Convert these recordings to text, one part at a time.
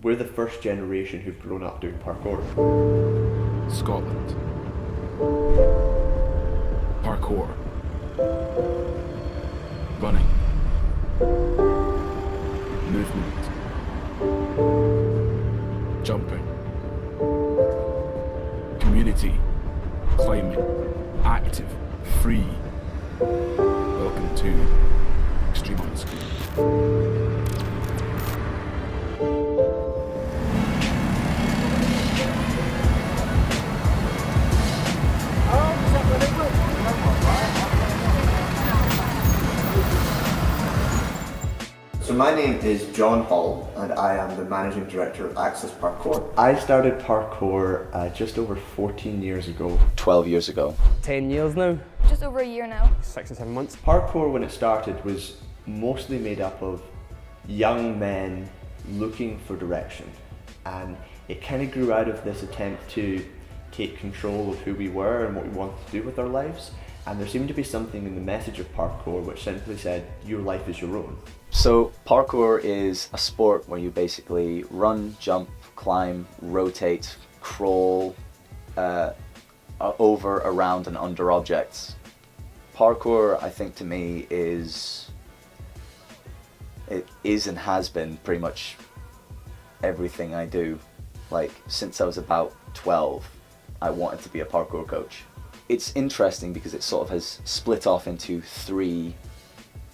We're the first generation who've grown up doing parkour. Scotland. Parkour. Running. Movement. Jumping. Community. Climbing. Active. Free. Welcome to Extreme on Screen. So my name is John Hall and I am the Managing Director of Access Parkour. I started parkour just over 14 years ago. 12 years ago. 10 years now. Just over a year now. 6 or 7 months. Parkour, when it started, was mostly made up of young men looking for direction, and it kind of grew out of this attempt to take control of who we were and what we wanted to do with our lives. And there seemed to be something in the message of parkour which simply said, your life is your own. So parkour is a sport where you basically run, jump, climb, rotate, crawl over, around and under objects. Parkour, I think, to me is and has been pretty much everything I do. Like, since I was about 12, I wanted to be a parkour coach. It's interesting because it sort of has split off into three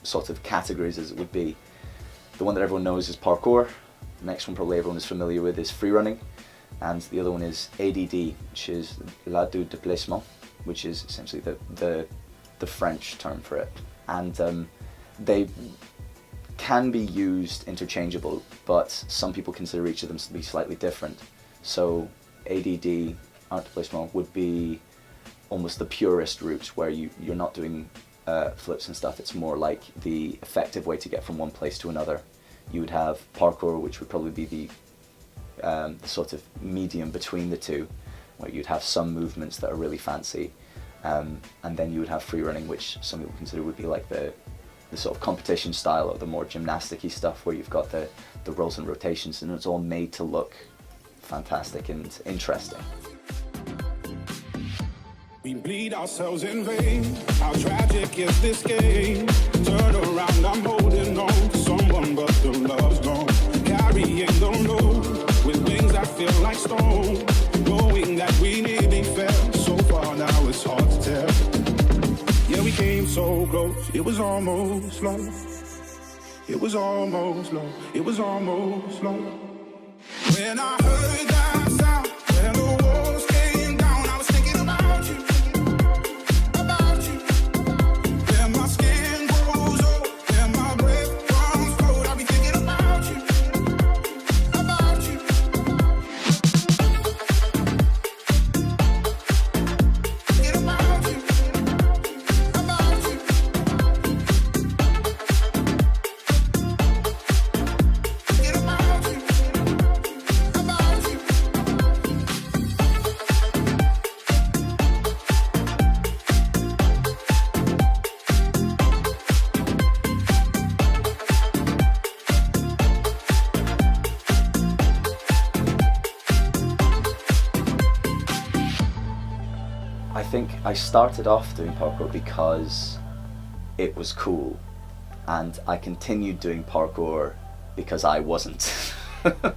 sort of categories, as it would be. The one that everyone knows is parkour. The next one probably everyone is familiar with is free running. And the other one is ADD, which is l'art du déplacement, which is essentially the French term for it. And they can be used interchangeable, but some people consider each of them to be slightly different. So ADD, art déplacement, would be almost the purest route where you're not doing flips and stuff. It's more like the effective way to get from one place to another. You would have parkour, which would probably be the sort of medium between the two, where you'd have some movements that are really fancy, and then you would have free running, which some people consider would be like the sort of competition style, or the more gymnastic-y stuff where you've got the rolls and rotations, and it's all made to look fantastic and interesting. We bleed ourselves in vain. How tragic is this game? Turn around, I'm holding on to someone, but the love's gone. Carrying the load with wings that feel like stone. Knowing that we nearly fell so far, now it's hard to tell. Yeah, we came so close, it was almost love. It was almost love, it was almost love. When I heard that sound, when the walls came down, I was thinking about you. I think I started off doing parkour because it was cool, and I continued doing parkour because I wasn't. When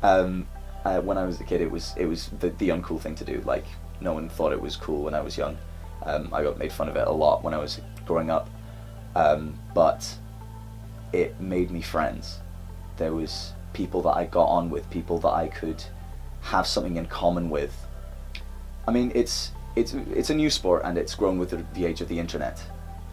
I was a kid, it was the uncool thing to do. Like, no one thought it was cool when I was young. I got made fun of it a lot when I was growing up, but it made me friends. There was people that I got on with, people that I could have something in common with. I mean, it's a new sport, and it's grown with the age of the internet.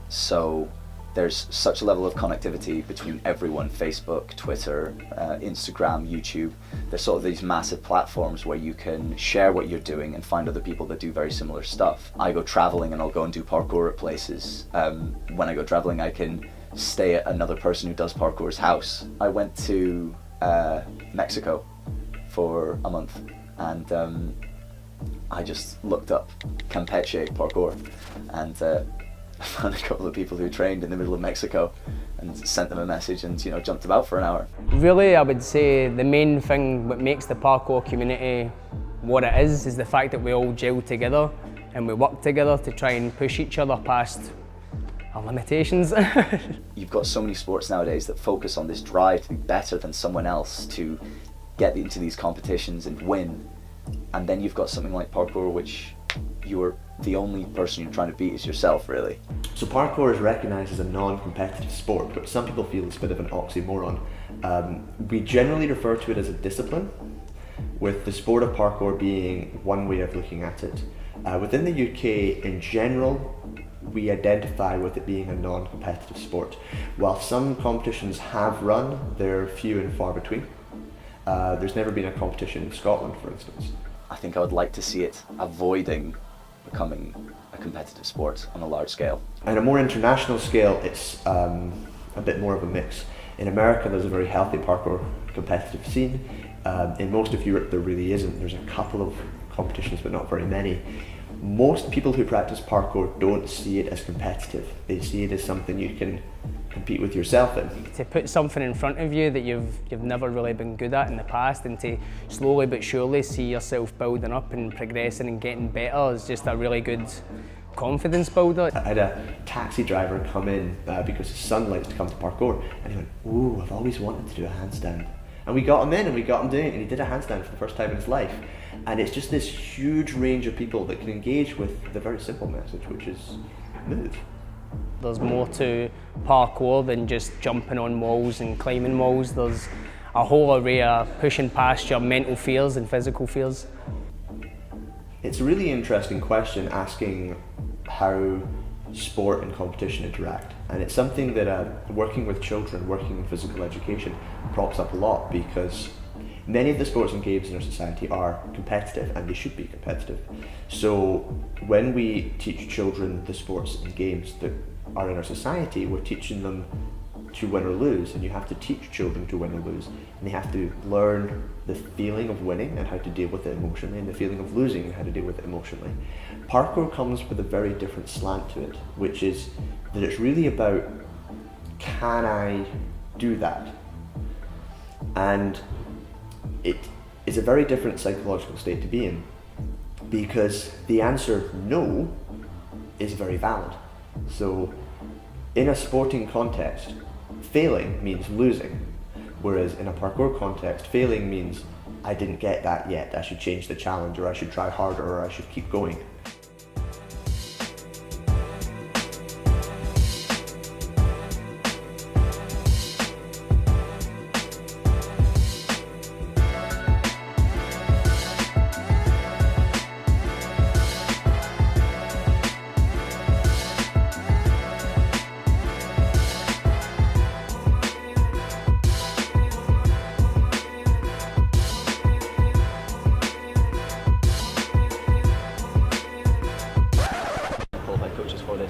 So there's such a level of connectivity between everyone: Facebook, Twitter, Instagram, YouTube. There's sort of these massive platforms where you can share what you're doing and find other people that do very similar stuff. I go traveling and I'll go and do parkour at places. When I go traveling, I can stay at another person who does parkour's house. I went to Mexico for a month, and I just looked up Campeche parkour, and I found a couple of people who trained in the middle of Mexico and sent them a message and, you know, jumped about for an hour. Really, I would say the main thing what makes the parkour community what it is the fact that we all gel together and we work together to try and push each other past our limitations. You've got so many sports nowadays that focus on this drive to be better than someone else, to get into these competitions and win. And then you've got something like parkour, which you're the only person you're trying to beat is yourself, really. So parkour is recognised as a non-competitive sport, which some people feel is a bit of an oxymoron. We generally refer to it as a discipline, with the sport of parkour being one way of looking at it. Within the UK, in general, we identify with it being a non-competitive sport. While some competitions have run, they're few and far between. There's never been a competition in Scotland, for instance. I think I would like to see it avoiding becoming a competitive sport on a large scale. On a more international scale, it's a bit more of a mix. In America, there's a very healthy parkour competitive scene. In most of Europe, there really isn't. There's a couple of competitions, but not very many. Most people who practice parkour don't see it as competitive. They see it as something you can compete with yourself in. To put something in front of you that you've never really been good at in the past, and to slowly but surely see yourself building up and progressing and getting better is just a really good confidence builder. I had a taxi driver come in because his son likes to come to parkour, and he went, "Ooh, I've always wanted to do a handstand." And we got him in and we got him doing it, and he did a handstand for the first time in his life. And it's just this huge range of people that can engage with the very simple message, which is move. There's more to parkour than just jumping on walls and climbing walls. There's a whole array of pushing past your mental fears and physical fears. It's a really interesting question, asking how sport and competition interact, and it's something that working with children, working in physical education, props up a lot, because many of the sports and games in our society are competitive, and they should be competitive. So when we teach children the sports and games that are in our society, we're teaching them to win or lose, and you have to teach children to win or lose, and they have to learn the feeling of winning and how to deal with it emotionally, and the feeling of losing and how to deal with it emotionally. Parkour comes with a very different slant to it, which is that it's really about, can I do that? And it is a very different psychological state to be in, because the answer no is very valid. So in a sporting context, failing means losing, whereas in a parkour context, failing means I didn't get that yet, I should change the challenge, or I should try harder, or I should keep going.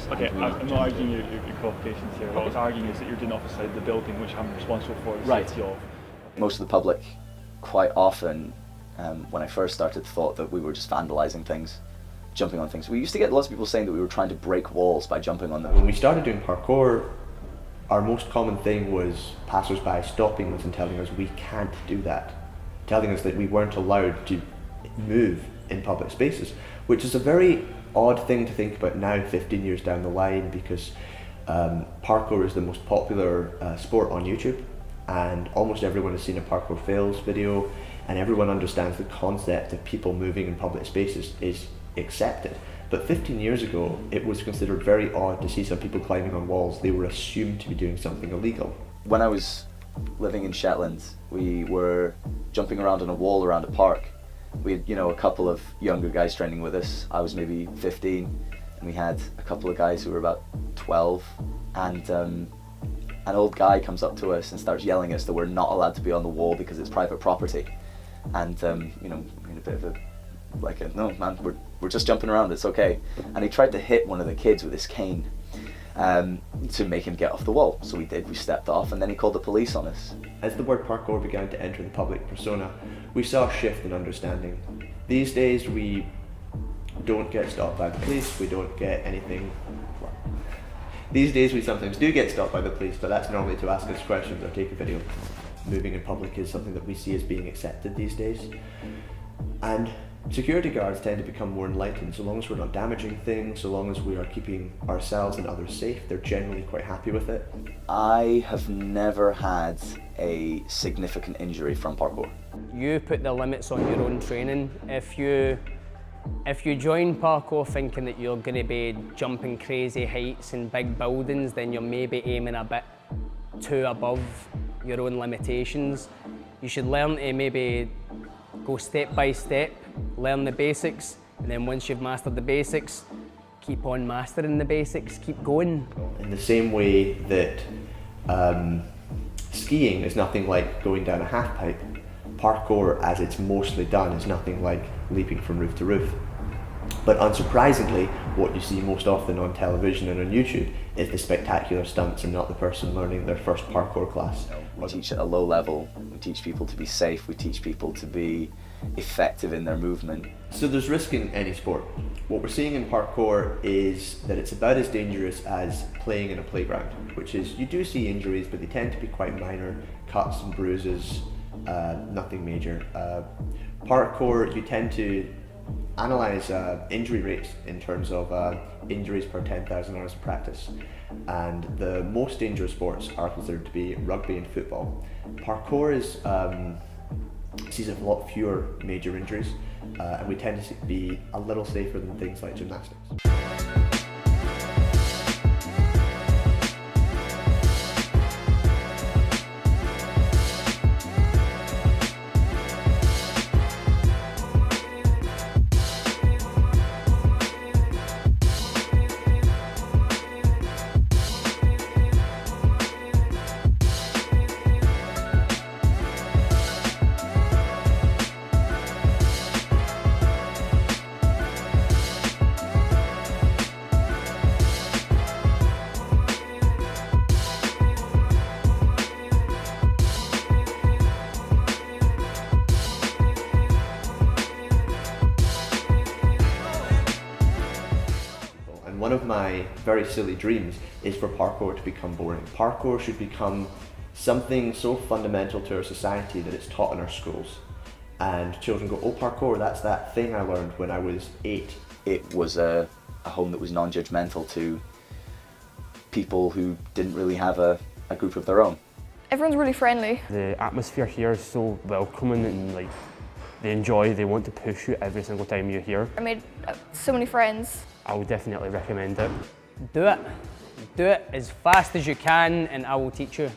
Okay, I'm not arguing your qualifications here. What I was arguing is that you're doing outside the building which I'm responsible for the safety of. Most of the public, quite often, when I first started, thought that we were just vandalising things, jumping on things. We used to get lots of people saying that we were trying to break walls by jumping on them. When we started doing parkour, our most common thing was passers-by stopping us and telling us we can't do that, telling us that we weren't allowed to move in public spaces, which is a very odd thing to think about now, 15 years down the line, because parkour is the most popular sport on YouTube, and almost everyone has seen a parkour fails video, and everyone understands the concept of people moving in public spaces is accepted. But 15 years ago, it was considered very odd to see some people climbing on walls. They were assumed to be doing something illegal. When I was living in Shetland, we were jumping around on a wall around a park. We had, a couple of younger guys training with us. I was maybe 15, and we had a couple of guys who were about 12, and an old guy comes up to us and starts yelling at us that we're not allowed to be on the wall because it's private property. And we're in a bit of no man, we're just jumping around, it's okay. And he tried to hit one of the kids with his cane to make him get off the wall. So we did, we stepped off, and then he called the police on us. As the word parkour began to enter the public persona, we saw a shift in understanding. These days we don't get stopped by the police, we don't get anything, These days we sometimes do get stopped by the police, but that's normally to ask us questions or take a video. Moving in public is something that we see as being accepted these days. And security guards tend to become more enlightened. So long as we're not damaging things, so long as we are keeping ourselves and others safe, they're generally quite happy with it. I have never had a significant injury from parkour. You put the limits on your own training. If you join parkour thinking that you're going to be jumping crazy heights and big buildings, then you're maybe aiming a bit too above your own limitations. You should learn to maybe go step by step, learn the basics, and then once you've mastered the basics, keep on mastering the basics, keep going. In the same way that skiing is nothing like going down a half pipe, parkour, as it's mostly done, is nothing like leaping from roof to roof. But unsurprisingly, what you see most often on television and on YouTube is the spectacular stunts and not the person learning their first parkour class. We teach at a low level, we teach people to be safe, we teach people to be effective in their movement. So there's risk in any sport. What we're seeing in parkour is that it's about as dangerous as playing in a playground, which is, you do see injuries, but they tend to be quite minor, cuts and bruises, nothing major. Parkour, you tend to analyse injury rates in terms of injuries per 10,000 hours of practice, and the most dangerous sports are considered to be rugby and football. Parkour is sees a lot fewer major injuries, and we tend to be a little safer than things like gymnastics. One of my very silly dreams is for parkour to become boring. Parkour should become something so fundamental to our society that it's taught in our schools. And children go, oh, parkour, that's that thing I learned when I was 8. It was a home that was non-judgmental to people who didn't really have a group of their own. Everyone's really friendly. The atmosphere here is so welcoming, and like they want to push you every single time you're here. I made so many friends. I would definitely recommend it. Do it as fast as you can, and I will teach you.